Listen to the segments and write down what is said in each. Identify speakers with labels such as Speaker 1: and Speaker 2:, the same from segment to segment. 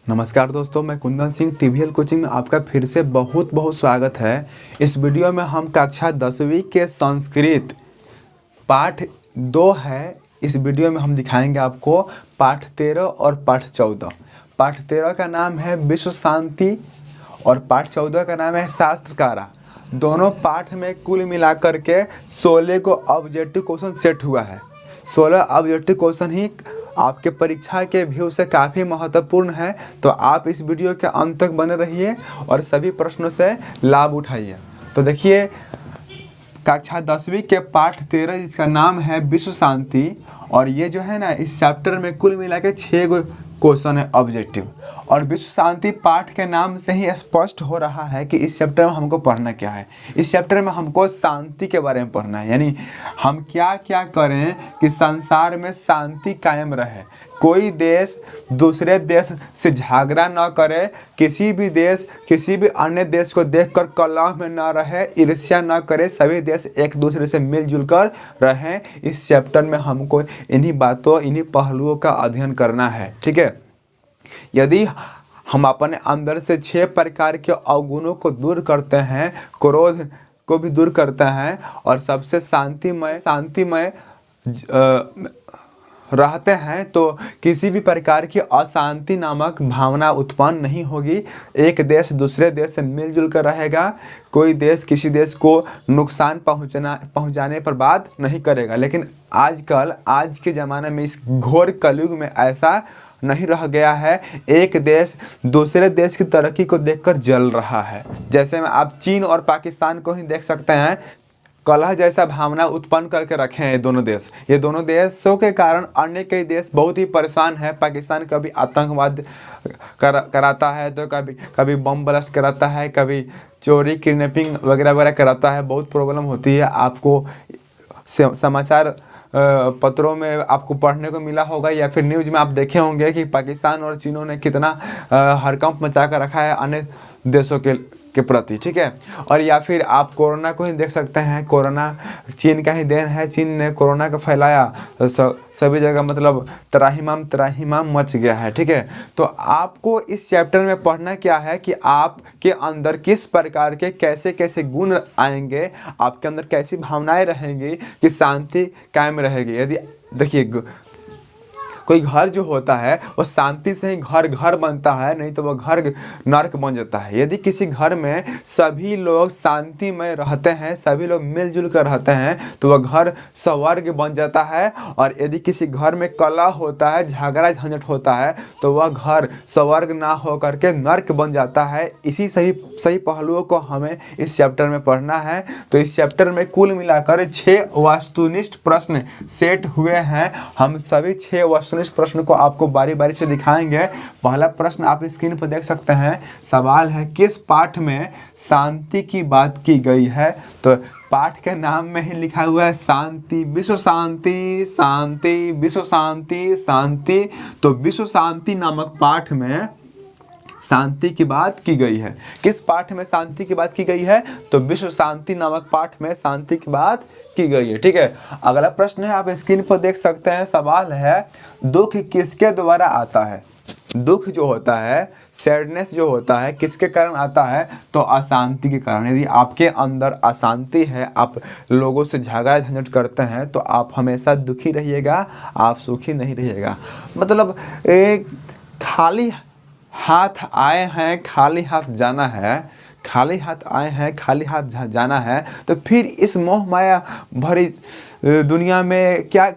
Speaker 1: नमस्कार दोस्तों, मैं कुंदन सिंह टीवीएल कोचिंग में आपका फिर से बहुत बहुत स्वागत है। इस वीडियो में हम कक्षा 10वीं के संस्कृत पाठ 2 है। इस वीडियो में हम दिखाएंगे आपको पाठ 13 और पाठ 14। पाठ 13 का नाम है विश्व शांति और पाठ 14 का नाम है शास्त्रकारा। दोनों पाठ में कुल मिलाकर के 16 को ऑब्जेक्टिव क्वेश्चन सेट हुआ है। 16 ऑब्जेक्टिव क्वेश्चन ही आपके परीक्षा के व्यू से काफ़ी महत्वपूर्ण है, तो आप इस वीडियो के अंत तक बने रहिए और सभी प्रश्नों से लाभ उठाइए। तो देखिए, कक्षा 10वीं के पाठ 13 जिसका नाम है विश्व शांति, और ये जो है ना, इस चैप्टर में कुल मिला के 6 क्वेश्चन है ऑब्जेक्टिव। और विश्व शांति पाठ के नाम से ही स्पष्ट हो रहा है कि इस चैप्टर में हमको पढ़ना क्या है। इस चैप्टर में हमको शांति के बारे में पढ़ना है, यानी हम क्या क्या करें कि संसार में शांति कायम रहे, कोई देश दूसरे देश से झगड़ा न करे, किसी भी देश किसी भी अन्य देश को देखकर कलह में न रहे, ईर्ष्या न करे, सभी देश एक दूसरे से मिलजुल कर रहें। इस चैप्टर में हमको इन्हीं बातों, इन्हीं पहलुओं का अध्ययन करना है। ठीक है, यदि हम अपने अंदर से 6 प्रकार के अवगुणों को दूर करते हैं, क्रोध को भी दूर करते हैं और सबसे शांतिमय रहते हैं, तो किसी भी प्रकार की अशांति नामक भावना उत्पन्न नहीं होगी। एक देश दूसरे देश से मिलजुल कर रहेगा, कोई देश किसी देश को नुकसान पहुंचाने पर बात नहीं करेगा। लेकिन आजकल आज के ज़माने में, इस घोर कलयुग में ऐसा नहीं रह गया है। एक देश दूसरे देश की तरक्की को देखकर जल रहा है। जैसे में आप चीन और पाकिस्तान को ही देख सकते हैं, कलह जैसा भावना उत्पन्न करके रखे हैं ये दोनों देश। ये दोनों देशों के कारण अन्य कई देश बहुत ही परेशान है। पाकिस्तान कभी आतंकवाद कराता है, तो कभी बम ब्लास्ट कराता है, कभी चोरी किडनैपिंग वगैरह वगैरह कराता है। बहुत प्रॉब्लम होती है। आपको समाचार पत्रों में आपको पढ़ने को मिला होगा या फिर न्यूज़ में आप देखे होंगे कि पाकिस्तान और चीनों ने कितना हड़कंप मचा कर रखा है अन्य देशों के प्रति। ठीक है, और या फिर आप कोरोना को ही देख सकते हैं। कोरोना चीन का ही देन है। चीन ने कोरोना को फैलाया तो सभी जगह मतलब त्राहिमाम मच गया है। ठीक है, तो आपको इस चैप्टर में पढ़ना क्या है कि आपके अंदर किस प्रकार के कैसे कैसे गुण आएंगे, आपके अंदर कैसी भावनाएं रहेंगी कि शांति कायम रहेगी। यदि देखिए, कोई घर जो होता है वो शांति से ही घर बनता है, नहीं तो वह घर नर्क बन जाता है। यदि किसी घर में सभी लोग शांतिमय रहते हैं, सभी लोग मिलजुल कर रहते हैं, तो वह घर स्वर्ग बन जाता है। और यदि किसी घर में कलह होता है, झगड़ा झंझट होता है, तो वह घर स्वर्ग ना हो करके नर्क बन जाता है। इसी सही पहलुओं को हमें इस चैप्टर में पढ़ना है। तो इस चैप्टर में कुल मिलाकर 6 वस्तुनिष्ठ प्रश्न सेट हुए हैं। हम सभी 6 वस्तुनिष्ठ प्रश्न को आपको बारी बारी से दिखाएंगे। पहला प्रश्न आप स्क्रीन पर देख सकते हैं। सवाल है, किस पाठ में शांति की बात की गई है? तो पाठ के नाम में ही लिखा हुआ है शांति, विश्व शांति, शांति, विश्व शांति, शांति। तो विश्व शांति नामक पाठ में शांति की बात की गई है। किस पाठ में शांति की बात की गई है? तो विश्व शांति नामक पाठ में शांति की बात की गई है। ठीक है, अगला प्रश्न है, आप स्क्रीन पर देख सकते हैं। सवाल है, दुख किसके द्वारा आता है? दुख जो होता है, सैडनेस जो होता है, किसके कारण आता है? तो अशांति के कारण। यदि आपके अंदर अशांति है, आप लोगों से झगड़ा झंझट करते हैं, तो आप हमेशा दुखी रहिएगा, आप सुखी नहीं रहिएगा। मतलब एक खाली हाथ आए हैं, खाली हाथ जाना है, खाली हाथ आए हैं, खाली हाथ जाना है, तो फिर इस मोह माया भरी दुनिया में क्या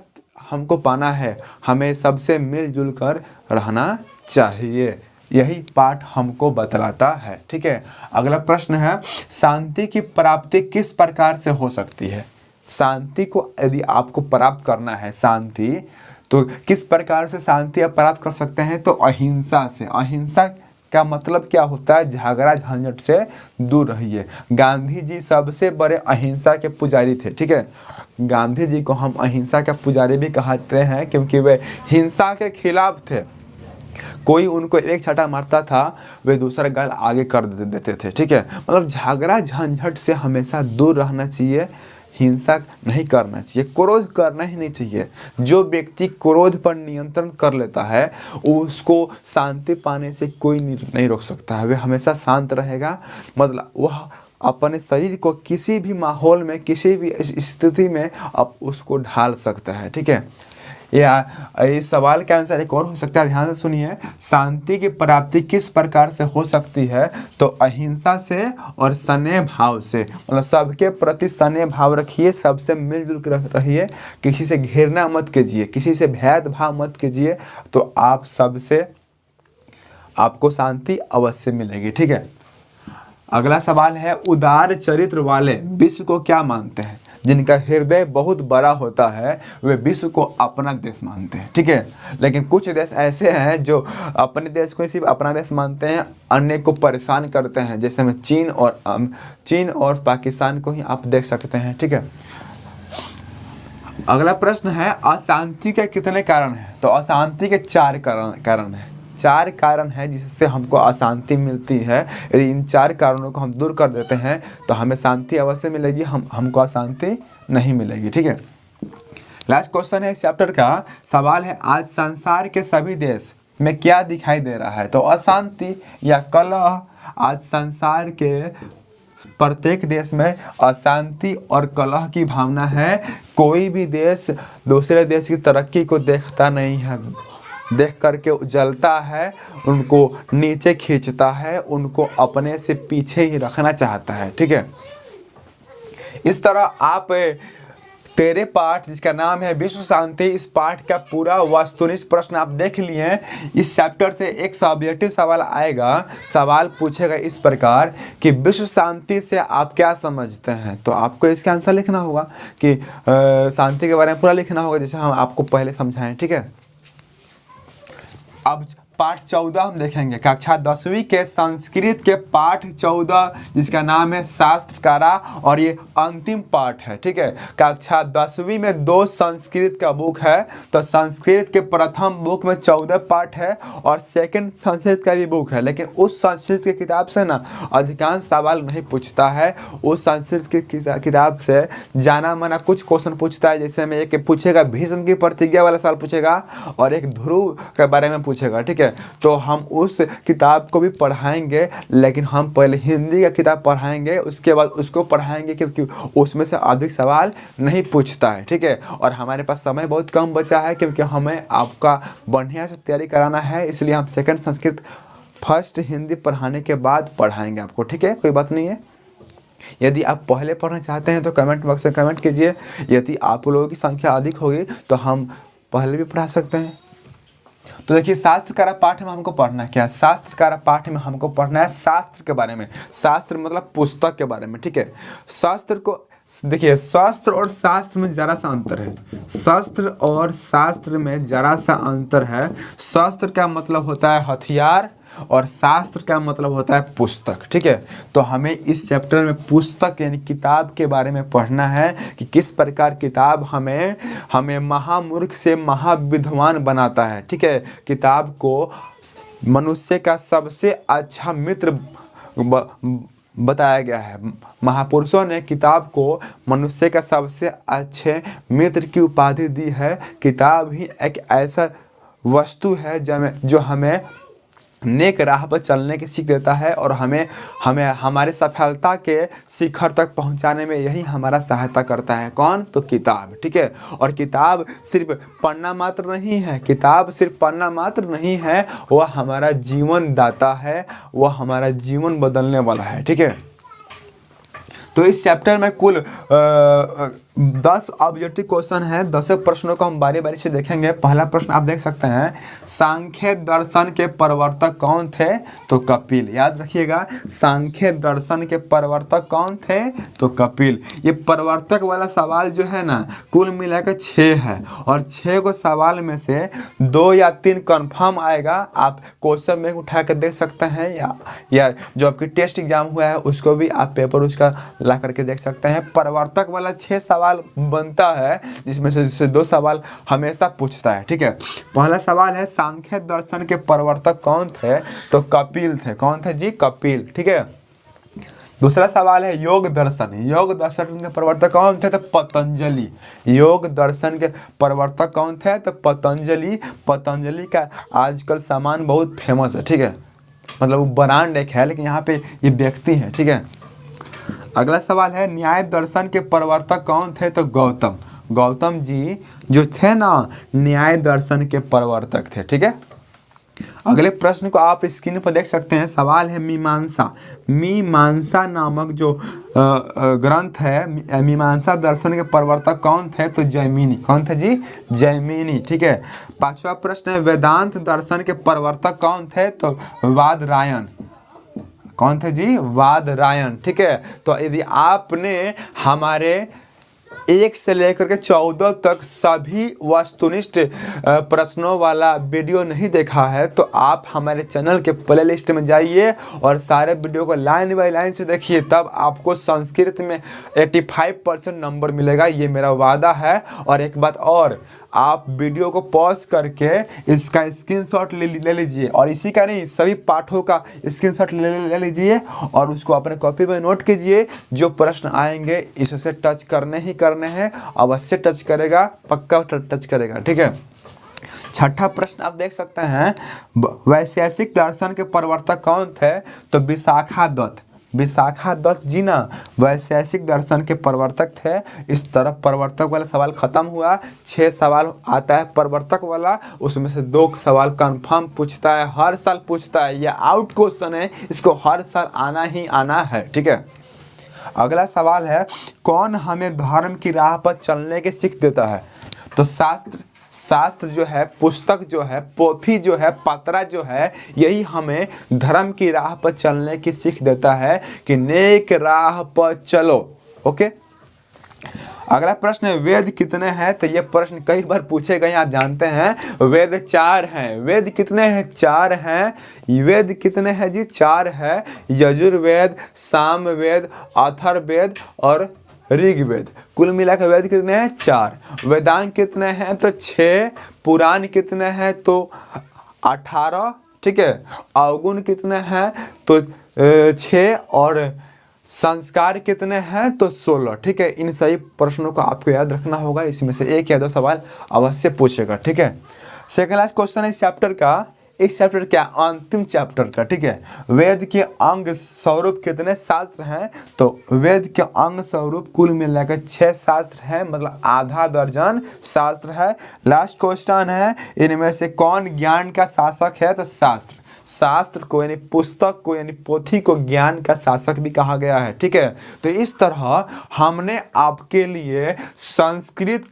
Speaker 1: हमको पाना है? हमें सबसे मिलजुल कर रहना चाहिए। यही पाठ हमको बतलाता है। ठीक है, अगला प्रश्न है, शांति की प्राप्ति किस प्रकार से हो सकती है? शांति को यदि आपको प्राप्त करना है, शांति, तो किस प्रकार से शांति आप प्राप्त कर सकते हैं? तो अहिंसा से। अहिंसा का मतलब क्या होता है? झगड़ा झंझट से दूर रहिए। गांधी जी सबसे बड़े अहिंसा के पुजारी थे। ठीक है, गांधी जी को हम अहिंसा का पुजारी भी कहते हैं, क्योंकि वे हिंसा के खिलाफ थे। कोई उनको एक छटा मारता था, वे दूसरा गाल आगे कर देते थे। ठीक है, मतलब झगड़ा झंझट से हमेशा दूर रहना चाहिए। हिंसा नहीं करना चाहिए, क्रोध करना ही नहीं चाहिए। जो व्यक्ति क्रोध पर नियंत्रण कर लेता है उसको शांति पाने से कोई नहीं रोक सकता है। वह हमेशा शांत रहेगा, मतलब वह अपने शरीर को किसी भी माहौल में, किसी भी स्थिति में अब उसको ढाल सकता है। ठीक है, या इस सवाल का आंसर एक और हो सकता है, ध्यान से सुनिए। शांति की प्राप्ति किस प्रकार से हो सकती है? तो अहिंसा से और स्नेह भाव से, मतलब सबके प्रति स्नेह भाव रखिए, सबसे मिलजुल कर रहिए, किसी से घृणा मत कीजिए, किसी से भेदभाव मत कीजिए, तो आप सबसे आपको शांति अवश्य मिलेगी। ठीक है, अगला सवाल है, उदार चरित्र वाले विश्व को क्या मानते हैं? जिनका हृदय बहुत बड़ा होता है वे विश्व को अपना देश मानते हैं। ठीक है, लेकिन कुछ देश ऐसे हैं जो अपने देश को सिर्फ अपना देश मानते हैं, अन्य को परेशान करते हैं, जैसे में चीन और पाकिस्तान को ही आप देख सकते हैं। ठीक है, अगला प्रश्न है, अशांति के कितने कारण हैं? तो अशांति के 4 कारण हैं। 4 कारण है जिससे हमको अशांति मिलती है। यदि इन 4 कारणों को हम दूर कर देते हैं तो हमें शांति अवश्य मिलेगी, हमको अशांति नहीं मिलेगी। ठीक है, लास्ट क्वेश्चन है इस चैप्टर का, सवाल है, आज संसार के सभी देश में क्या दिखाई दे रहा है? तो अशांति या कलह। आज संसार के प्रत्येक देश में अशांति और कलह की भावना है। कोई भी देश दूसरे देश की तरक्की को देखता नहीं है, देख करके जलता है, उनको नीचे खींचता है, उनको अपने से पीछे ही रखना चाहता है। ठीक है, इस तरह आप तेरे पाठ जिसका नाम है विश्व शांति, इस पाठ का पूरा वस्तुनिष्ठ प्रश्न आप देख लिए हैं। इस चैप्टर से एक सब्जेक्टिव सवाल आएगा, सवाल पूछेगा इस प्रकार कि विश्व शांति से आप क्या समझते हैं? तो आपको इसका आंसर लिखना होगा कि शांति के बारे में पूरा लिखना होगा, जैसे हम आपको पहले समझाएं। ठीक है, अब पाठ 14 हम देखेंगे, कक्षा 10वीं के संस्कृत के पाठ 14 जिसका नाम है शास्त्रकारा, और ये अंतिम पाठ है। ठीक है, कक्षा 10वीं में 2 संस्कृत का बुक है, तो संस्कृत के प्रथम बुक में 14 पाठ है और सेकंड संस्कृत का भी बुक है, लेकिन उस संस्कृत की किताब से ना अधिकांश सवाल नहीं पूछता है। उस संस्कृत की किताब से जाना माना कुछ क्वेश्चन पूछता है, जैसे में एक पूछेगा भीष्म की प्रतिज्ञा वाला सवाल पूछेगा और एक ध्रुव के बारे में पूछेगा। ठीक है, तो हम उस किताब को भी पढ़ाएंगे, लेकिन हम पहले हिंदी का किताब पढ़ाएंगे, उसके बाद उसको पढ़ाएंगे, क्योंकि उसमें से अधिक सवाल नहीं पूछता है। ठीक है, और हमारे पास समय बहुत कम बचा है, क्योंकि हमें आपका बढ़िया से तैयारी कराना है, इसलिए हम सेकंड संस्कृत फर्स्ट हिंदी पढ़ाने के बाद पढ़ाएंगे आपको। ठीक है, कोई बात नहीं है। यदि आप पहले पढ़ना चाहते हैं तो कमेंट बॉक्स में कमेंट कीजिए। यदि आप लोगों की संख्या अधिक होगी तो हम पहले भी पढ़ा सकते हैं। तो देखिए, शास्त्रकारा पाठ में हमको पढ़ना क्या है? शास्त्रकारा पाठ में हमको पढ़ना है शास्त्र के बारे में। शास्त्र मतलब पुस्तक के बारे में। ठीक है, शास्त्र को देखिए, शास्त्र और शास्त्र में जरा सा अंतर है। शास्त्र और शास्त्र में जरा सा अंतर है। शास्त्र का मतलब होता है हथियार और शास्त्र का मतलब होता है पुस्तक। ठीक है, तो हमें इस चैप्टर में पुस्तक यानी किताब के बारे में पढ़ना है कि किस प्रकार किताब हमें महामूर्ख से महाविद्वान बनाता है। ठीक है, किताब को मनुष्य का सबसे अच्छा मित्र बताया गया है। महापुरुषों ने किताब को मनुष्य का सबसे अच्छे मित्र की उपाधि दी है। किताब ही एक ऐसा वस्तु है जो हमें नेक राह पर चलने की सीख देता है और हमें हमारे सफलता के शिखर तक पहुंचाने में यही हमारा सहायता करता है। कौन? तो किताब। ठीक है, और किताब सिर्फ पढ़ना मात्र नहीं है, किताब सिर्फ पढ़ना मात्र नहीं है, वह हमारा जीवन दाता है, वह हमारा जीवन बदलने वाला है। ठीक है, तो इस चैप्टर में कुल 10 ऑब्जेक्टिव क्वेश्चन है। 10 प्रश्नों को हम बारी बारी से देखेंगे। पहला प्रश्न आप देख सकते हैं, सांख्य दर्शन के प्रवर्तक कौन थे? तो कपिल। याद रखिएगा, सांख्य दर्शन के प्रवर्तक कौन थे? तो कपिल। ये प्रवर्तक वाला सवाल जो है ना, कुल मिलाकर 6 है और 6 को सवाल में से 2 या 3 कंफर्म आएगा। आप क्वेश्चन में उठा कर देख सकते हैं, या जो आपकी टेस्ट एग्जाम हुआ है उसको भी आप पेपर उसका ला करके देख सकते हैं। प्रवर्तक वाला 6 सवाल बनता है, जिसमें से 2 सवाल हमेशा पूछता है। ठीक है, पहला सवाल है, सांख्य दर्शन के प्रवर्तक कौन थे? तो कपिल थे। कौन थे जी? कपिल। ठीक है, दूसरा सवाल है योग दर्शन। योग दर्शन के प्रवर्तक कौन थे? तो पतंजलि। योग दर्शन के प्रवर्तक कौन थे? तो पतंजलि। पतंजलि का आजकल सामान बहुत फेमस है, ठीक है, मतलब वो ब्रांड एक है, लेकिन यहाँ पे ये व्यक्ति है, ठीक है। अगला सवाल है न्याय दर्शन के प्रवर्तक कौन थे? तो गौतम। गौतम जी जो थे ना, न्याय दर्शन के प्रवर्तक थे, ठीक है। अगले प्रश्न को आप स्क्रीन पर देख सकते हैं। सवाल है मीमांसा। मीमांसा नामक जो ग्रंथ है, मीमांसा दर्शन के प्रवर्तक कौन थे? तो जैमिनी। कौन थे जी? जैमिनी, ठीक है। पांचवा प्रश्न है वेदांत दर्शन के प्रवर्तक कौन थे? तो वादरायण। कौन थे जी? वादरायण, ठीक है। तो यदि आपने हमारे 1 से लेकर के 14 तक सभी वस्तुनिष्ठ प्रश्नों वाला वीडियो नहीं देखा है तो आप हमारे चैनल के प्लेलिस्ट में जाइए और सारे वीडियो को लाइन बाय लाइन से देखिए, तब आपको संस्कृत में 85% नंबर मिलेगा, ये मेरा वादा है। और एक बात और, आप वीडियो को पॉज करके इसका स्क्रीनशॉट ले लीजिए, और इसी का नहीं सभी पाठों का स्क्रीनशॉट ले लीजिए और उसको अपने कॉपी में नोट कीजिए। जो प्रश्न आएंगे इससे टच करने ही करने हैं, अवश्य टच करेगा, पक्का टच करेगा, ठीक है। छठा प्रश्न आप देख सकते हैं वैशेषिक दर्शन के प्रवर्तक कौन थे? तो विशाखा दत्त। विशाखा दत्त जी ना वैशेषिक दर्शन के प्रवर्तक थे। इस तरफ प्रवर्तक वाला सवाल खत्म हुआ। 6 सवाल आता है प्रवर्तक वाला, उसमें से 2 सवाल कंफर्म पूछता है, हर साल पूछता है, यह आउट क्वेश्चन है, इसको हर साल आना ही आना है, ठीक है। अगला सवाल है कौन हमें धर्म की राह पर चलने की सीख देता है? तो शास्त्र जो है, पुस्तक जो है, पोथी जो है, पत्रा जो है, यही हमें धर्म की राह पर चलने की सीख देता है कि नेक राह पर चलो। ओके। अगला प्रश्न है वेद कितने हैं? तो ये प्रश्न कई बार पूछे गए, आप जानते हैं। वेद 4 हैं। वेद कितने हैं? 4 हैं। वेद कितने हैं जी? 4 है। यजुर्वेद, सामवेद, अथर्ववेद और ऋग्वेद। कुल मिलाकर वेद कितने हैं? 4। वेदांग कितने हैं? तो 6। पुराण कितने हैं? तो 18, ठीक है। अवगुण कितने हैं? तो 6। और संस्कार कितने हैं? तो 16, ठीक है। इन सभी प्रश्नों को आपको याद रखना होगा, इसमें से 1 या 2 सवाल अवश्य पूछेगा, ठीक है। सेकेंड लास्ट क्वेश्चन है इस चैप्टर का, इस चैप्टर क्या अंतिम चैप्टर का, ठीक है। वेद के अंग स्वरूप कितने शास्त्र हैं? तो वेद के अंग स्वरूप कुल मिलाकर 6 शास्त्र हैं, मतलब आधा दर्जन शास्त्र है। लास्ट क्वेश्चन है इनमें से कौन ज्ञान का शासक है? तो शास्त्र। शास्त्र को यानी पुस्तक को यानी पोथी को ज्ञान का शासक भी कहा गया है, ठीक है। तो इस तरह हमने आपके लिए संस्कृत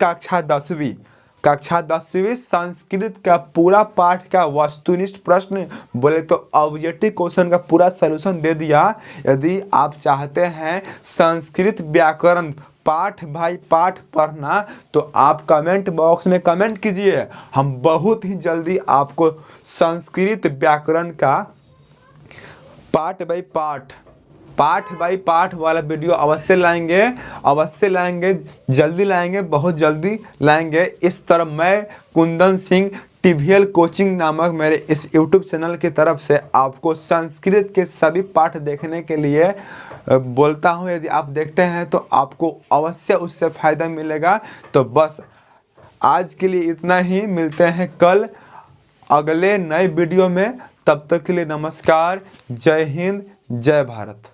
Speaker 1: कक्षा 10वीं संस्कृत का पूरा पाठ का वस्तुनिष्ठ प्रश्न बोले तो ऑब्जेक्टिव क्वेश्चन का पूरा सलूशन दे दिया। यदि आप चाहते हैं संस्कृत व्याकरण पाठ बाय पाठ पढ़ना तो आप कमेंट बॉक्स में कमेंट कीजिए, हम बहुत ही जल्दी आपको संस्कृत व्याकरण का पाठ बाय पाठ वाला वीडियो अवश्य लाएंगे, जल्दी लाएंगे, बहुत जल्दी लाएंगे। इस तरह मैं कुंदन सिंह टीवीएल कोचिंग नामक मेरे इस यूट्यूब चैनल की तरफ से आपको संस्कृत के सभी पाठ देखने के लिए बोलता हूँ। यदि आप देखते हैं तो आपको अवश्य उससे फ़ायदा मिलेगा। तो बस आज के लिए इतना ही, मिलते हैं कल अगले नए वीडियो में। तब तक के लिए नमस्कार, जय हिंद, जय भारत।